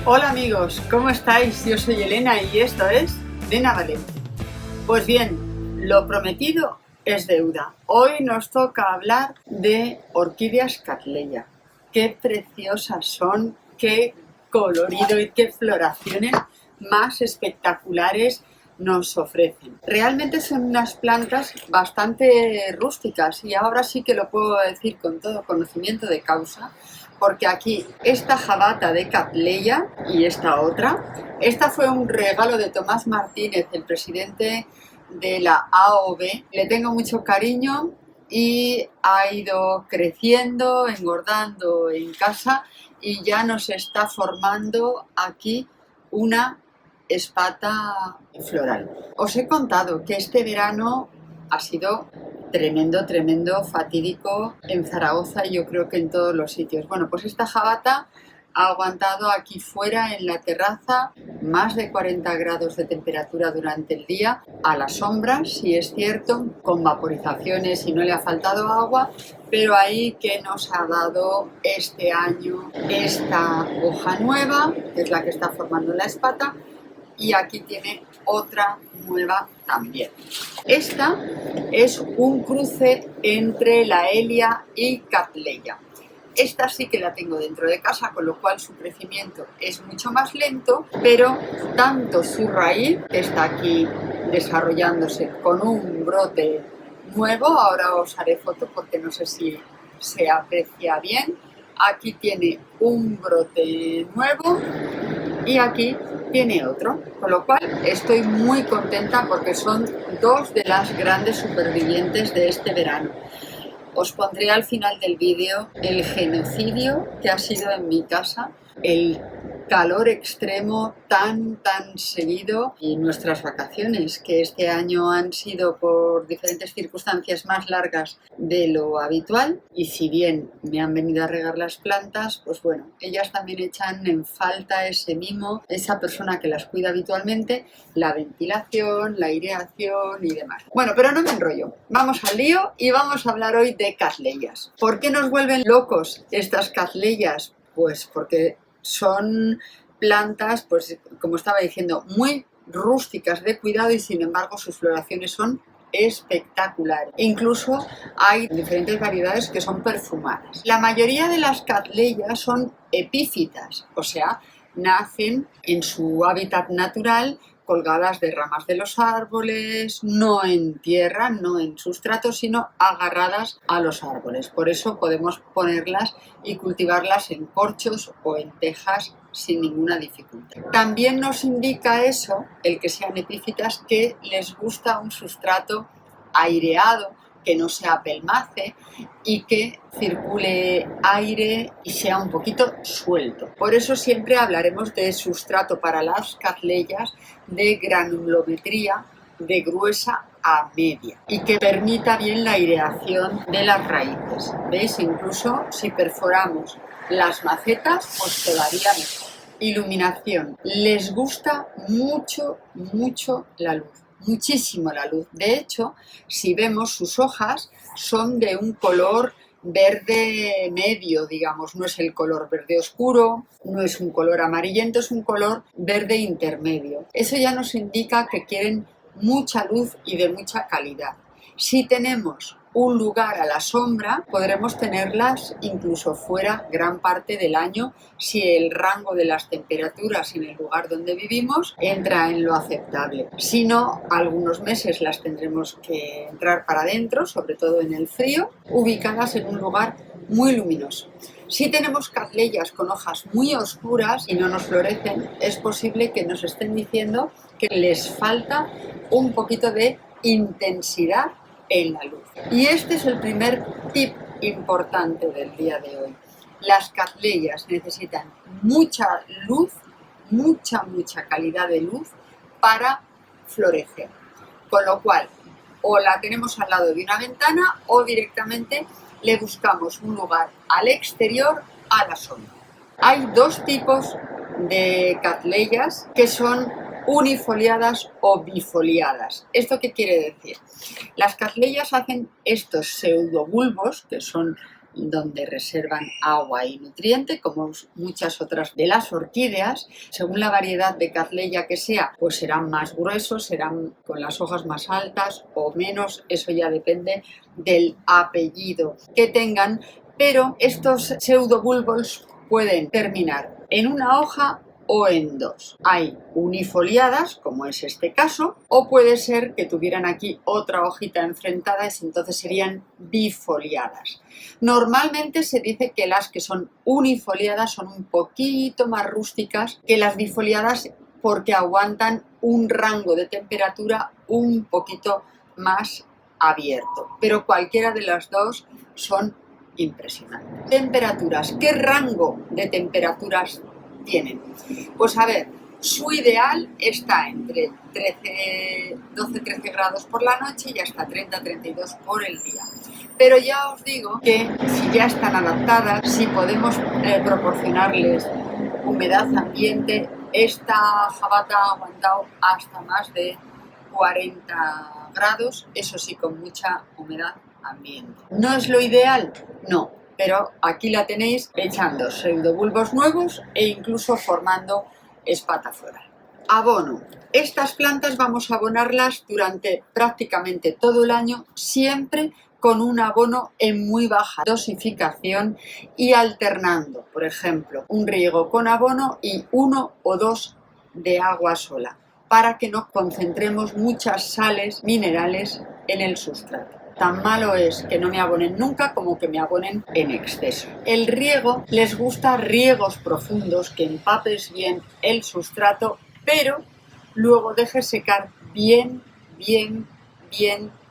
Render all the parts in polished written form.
Hola amigos, ¿cómo estáis? Yo soy Elena y esto es Nena Valente. Pues bien, lo prometido es deuda. Hoy nos toca hablar de orquídeas Cattleya. Qué preciosas son, qué colorido y qué floraciones más espectaculares nos ofrecen. Realmente son unas plantas bastante rústicas y ahora sí que lo puedo decir con todo conocimiento de causa, porque aquí esta jabata de Cattleya y esta otra, esta fue un regalo de Tomás Martínez, el presidente de la AOB. Le tengo mucho cariño y ha ido creciendo, engordando en casa y ya nos está formando aquí una espata floral. Os he contado que este verano ha sido tremendo, fatídico en Zaragoza y yo creo que en todos los sitios. Bueno, pues esta jabata ha aguantado aquí fuera en la terraza más de 40 grados de temperatura durante el día, a la sombra, si es cierto, con vaporizaciones y no le ha faltado agua, pero ahí que nos ha dado este año esta hoja nueva, que es la que está formando la espata, y aquí tiene otra nueva también. Esta es un cruce entre la Elia y Cattleya. Esta sí que la tengo dentro de casa, con lo cual su crecimiento es mucho más lento, pero tanto su raíz, que está aquí desarrollándose con un brote nuevo, ahora os haré foto porque no sé si se aprecia bien, aquí tiene un brote nuevo y aquí tiene otro, con lo cual estoy muy contenta porque son dos de las grandes supervivientes de este verano. Os pondré al final del vídeo el genocidio que ha sido en mi casa, el calor extremo tan seguido y nuestras vacaciones, que este año han sido por diferentes circunstancias más largas de lo habitual, y si bien me han venido a regar las plantas, pues bueno, ellas también echan en falta ese mimo, esa persona que las cuida habitualmente, la ventilación, la aireación y demás. Bueno, pero no me enrollo, vamos al lío y vamos a hablar hoy de cattleyas. ¿Por qué nos vuelven locos estas cattleyas? Pues porque son plantas, pues como estaba diciendo, muy rústicas de cuidado y sin embargo sus floraciones son espectaculares. Incluso hay diferentes variedades que son perfumadas. La mayoría de las cattleyas son epífitas, o sea, nacen en su hábitat natural colgadas de ramas de los árboles, no en tierra, no en sustrato, sino agarradas a los árboles. Por eso podemos ponerlas y cultivarlas en corchos o en tejas sin ninguna dificultad. También nos indica eso, el que sean epífitas, que les gusta un sustrato aireado, que no se apelmace y que circule aire y sea un poquito suelto. Por eso siempre hablaremos de sustrato para las cattleyas de granulometría de gruesa a media y que permita bien la aireación de las raíces. ¿Veis? Incluso si perforamos las macetas, pues todavía mejor. Iluminación. Les gusta mucho la luz. Muchísimo la luz. De hecho, si vemos sus hojas son de un color verde medio, digamos, no es el color verde oscuro, no es un color amarillento, es un color verde intermedio. Eso ya nos indica que quieren mucha luz y de mucha calidad. Si tenemos un lugar a la sombra, podremos tenerlas incluso fuera gran parte del año si el rango de las temperaturas en el lugar donde vivimos entra en lo aceptable. Si no, algunos meses las tendremos que entrar para adentro, sobre todo en el frío, ubicadas en un lugar muy luminoso. Si tenemos cattleyas con hojas muy oscuras y no nos florecen, es posible que nos estén diciendo que les falta un poquito de intensidad en la luz. Y este es el primer tip importante del día de hoy. Las cattleyas necesitan mucha luz, mucha calidad de luz para florecer. Con lo cual, o la tenemos al lado de una ventana o directamente le buscamos un lugar al exterior a la sombra. Hay dos tipos de cattleyas que son unifoliadas o bifoliadas. ¿Esto qué quiere decir? Las cattleyas hacen estos pseudobulbos, que son donde reservan agua y nutriente, como muchas otras de las orquídeas. Según la variedad de Cattleya que sea, pues serán más gruesos, serán con las hojas más altas o menos, eso ya depende del apellido que tengan, pero estos pseudobulbos pueden terminar en una hoja o en dos. Hay unifoliadas, como es este caso, o puede ser que tuvieran aquí otra hojita enfrentada, y entonces serían bifoliadas. Normalmente se dice que las que son unifoliadas son un poquito más rústicas que las bifoliadas porque aguantan un rango de temperatura un poquito más abierto, pero cualquiera de las dos son impresionantes. Temperaturas, ¿qué rango de temperaturas tienen? Pues a ver, su ideal está entre 12-13 grados por la noche y hasta 30-32 por el día. Pero ya os digo que si ya están adaptadas, si podemos proporcionarles humedad ambiente, esta jabata ha aguantado hasta más de 40 grados, eso sí, con mucha humedad ambiente. ¿No es lo ideal? No, pero aquí la tenéis echando pseudobulbos nuevos e incluso formando espata floral. Abono. Estas plantas vamos a abonarlas durante prácticamente todo el año, siempre con un abono en muy baja dosificación y alternando, por ejemplo, un riego con abono y 1 o 2 de agua sola, para que no concentremos muchas sales minerales en el sustrato. Tan malo es que no me abonen nunca como que me abonen en exceso. El riego, les gusta riegos profundos, que empapes bien el sustrato, pero luego dejes secar bien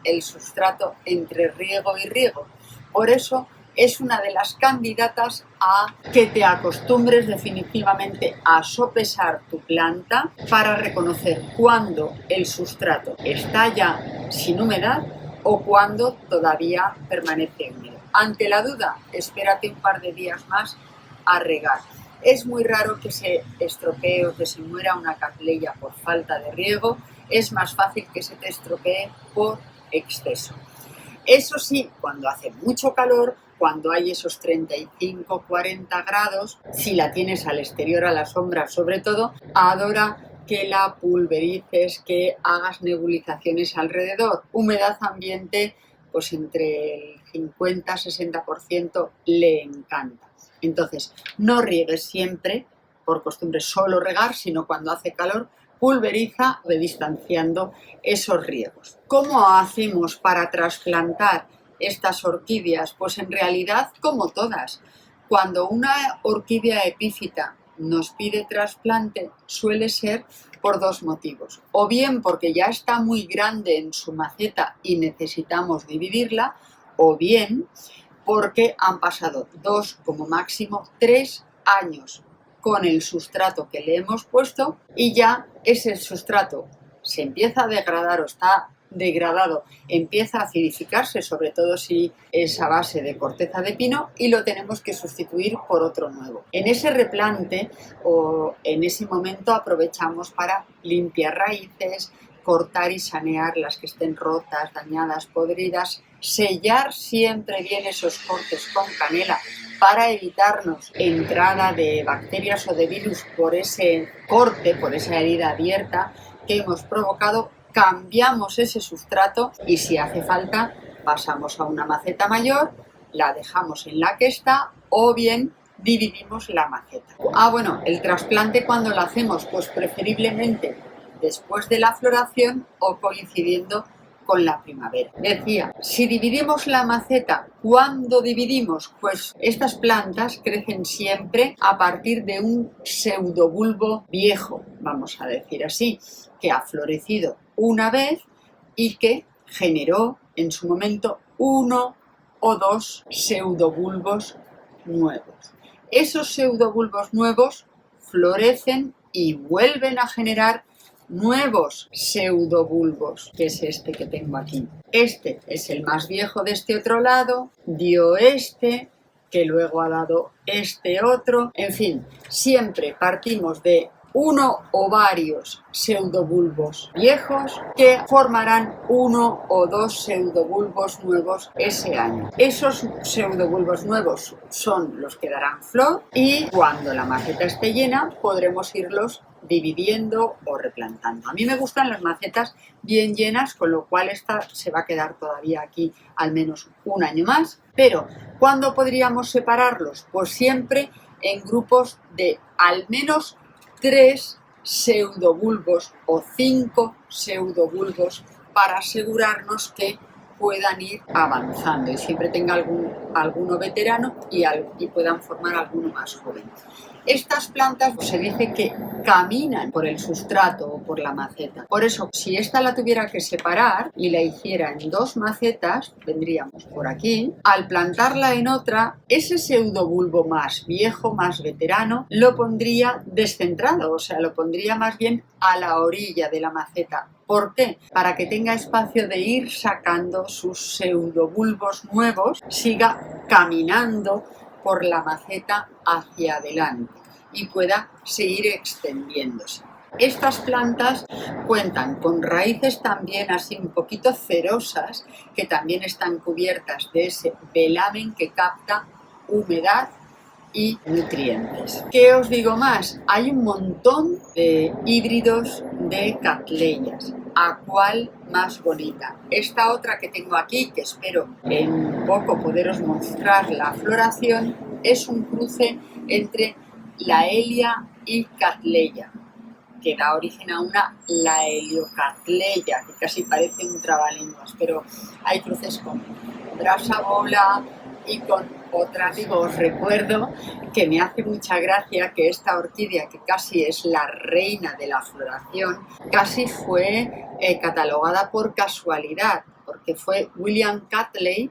el sustrato entre riego y riego. Por eso es una de las candidatas a que te acostumbres definitivamente a sopesar tu planta para reconocer cuándo el sustrato está ya sin humedad o cuando todavía permanece húmedo. Ante la duda, espérate un par de días más a regar. Es muy raro que se estropee o que se muera una Cattleya por falta de riego. Es más fácil que se te estropee por exceso. Eso sí, cuando hace mucho calor, cuando hay esos 35-40 grados, si la tienes al exterior, a la sombra sobre todo, adora que la pulverices, que hagas nebulizaciones alrededor. Humedad ambiente, pues entre el 50-60% le encanta. Entonces, no riegues siempre, por costumbre solo regar, sino cuando hace calor, pulveriza, distanciando esos riegos. ¿Cómo hacemos para trasplantar estas orquídeas? Pues en realidad, como todas, cuando una orquídea epífita nos pide trasplante, suele ser por dos motivos. O bien porque ya está muy grande en su maceta y necesitamos dividirla, o bien porque han pasado 2, como máximo 3 años con el sustrato que le hemos puesto y ya ese sustrato se empieza a degradar o está degradado, empieza a acidificarse, sobre todo si es a base de corteza de pino, y lo tenemos que sustituir por otro nuevo. En ese replante o en ese momento aprovechamos para limpiar raíces, cortar y sanear las que estén rotas, dañadas, podridas, sellar siempre bien esos cortes con canela para evitarnos entrada de bacterias o de virus por ese corte, por esa herida abierta que hemos provocado. Cambiamos ese sustrato y si hace falta pasamos a una maceta mayor, la dejamos en la que está o bien dividimos la maceta. Bueno, el trasplante cuando lo hacemos, pues preferiblemente después de la floración o coincidiendo con la primavera. Decía, si dividimos la maceta, ¿cuándo dividimos? Pues estas plantas crecen siempre a partir de un pseudobulbo viejo, vamos a decir así, que ha florecido una vez y que generó en su momento 1 o 2 pseudobulbos nuevos. Esos pseudobulbos nuevos florecen y vuelven a generar nuevos pseudobulbos, que es este que tengo aquí. Este es el más viejo de este otro lado, dio este, que luego ha dado este otro. En fin, siempre partimos de uno o varios pseudobulbos viejos que formarán uno o dos pseudobulbos nuevos ese año. Esos pseudobulbos nuevos son los que darán flor y cuando la maceta esté llena podremos irlos dividiendo o replantando. A mí me gustan las macetas bien llenas, con lo cual esta se va a quedar todavía aquí al menos un año más. Pero ¿cuándo podríamos separarlos? Pues siempre en grupos de al menos 3 pseudobulbos o 5 pseudobulbos para asegurarnos que puedan ir avanzando y siempre tenga alguno veterano y puedan formar alguno más joven. Estas plantas se dice que caminan por el sustrato o por la maceta. Por eso, si esta la tuviera que separar y la hiciera en 2 macetas, vendríamos por aquí. Al plantarla en otra, ese pseudobulbo más viejo, más veterano, lo pondría descentrado, o sea, lo pondría más bien a la orilla de la maceta. ¿Por qué? Para que tenga espacio de ir sacando sus pseudobulbos nuevos, siga caminando por la maceta hacia adelante y pueda seguir extendiéndose. Estas plantas cuentan con raíces también así un poquito cerosas que también están cubiertas de ese velamen que capta humedad y nutrientes. ¿Qué os digo más? Hay un montón de híbridos de Cattleyas. ¿A cuál más bonita? Esta otra que tengo aquí, que espero en poco poderos mostrar la floración, es un cruce entre Laelia y Cattleya, que da origen a una Laeliocattleya, que casi parece un trabalenguas, pero hay cruces con Brassavola y con otras. Digo, os recuerdo que me hace mucha gracia que esta orquídea, que casi es la reina de la floración, casi fue catalogada por casualidad, porque fue William Cattley,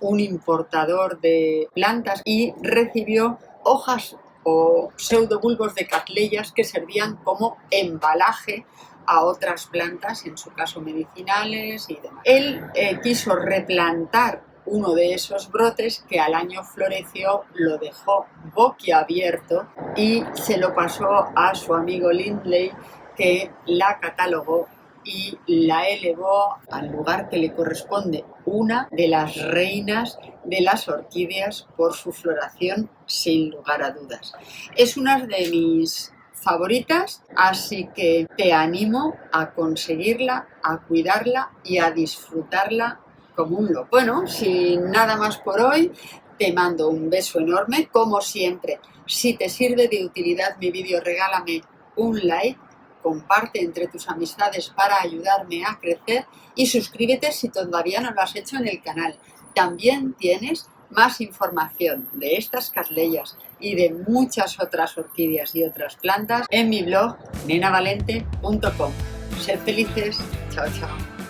un importador de plantas, y recibió hojas o pseudobulbos de Cattleyas que servían como embalaje a otras plantas, en su caso medicinales y demás. Él quiso replantar uno de esos brotes que al año floreció, lo dejó boquiabierto y se lo pasó a su amigo Lindley, que la catalogó y la elevó al lugar que le corresponde, una de las reinas de las orquídeas por su floración, sin lugar a dudas. Es una de mis favoritas, así que te animo a conseguirla, a cuidarla y a disfrutarla como un loco. Bueno, sin nada más por hoy, te mando un beso enorme, como siempre. Si te sirve de utilidad mi vídeo, regálame un like, comparte entre tus amistades para ayudarme a crecer y suscríbete si todavía no lo has hecho en el canal. También tienes más información de estas Cattleyas y de muchas otras orquídeas y otras plantas en mi blog nenavalente.com. Sed felices. Chao, chao.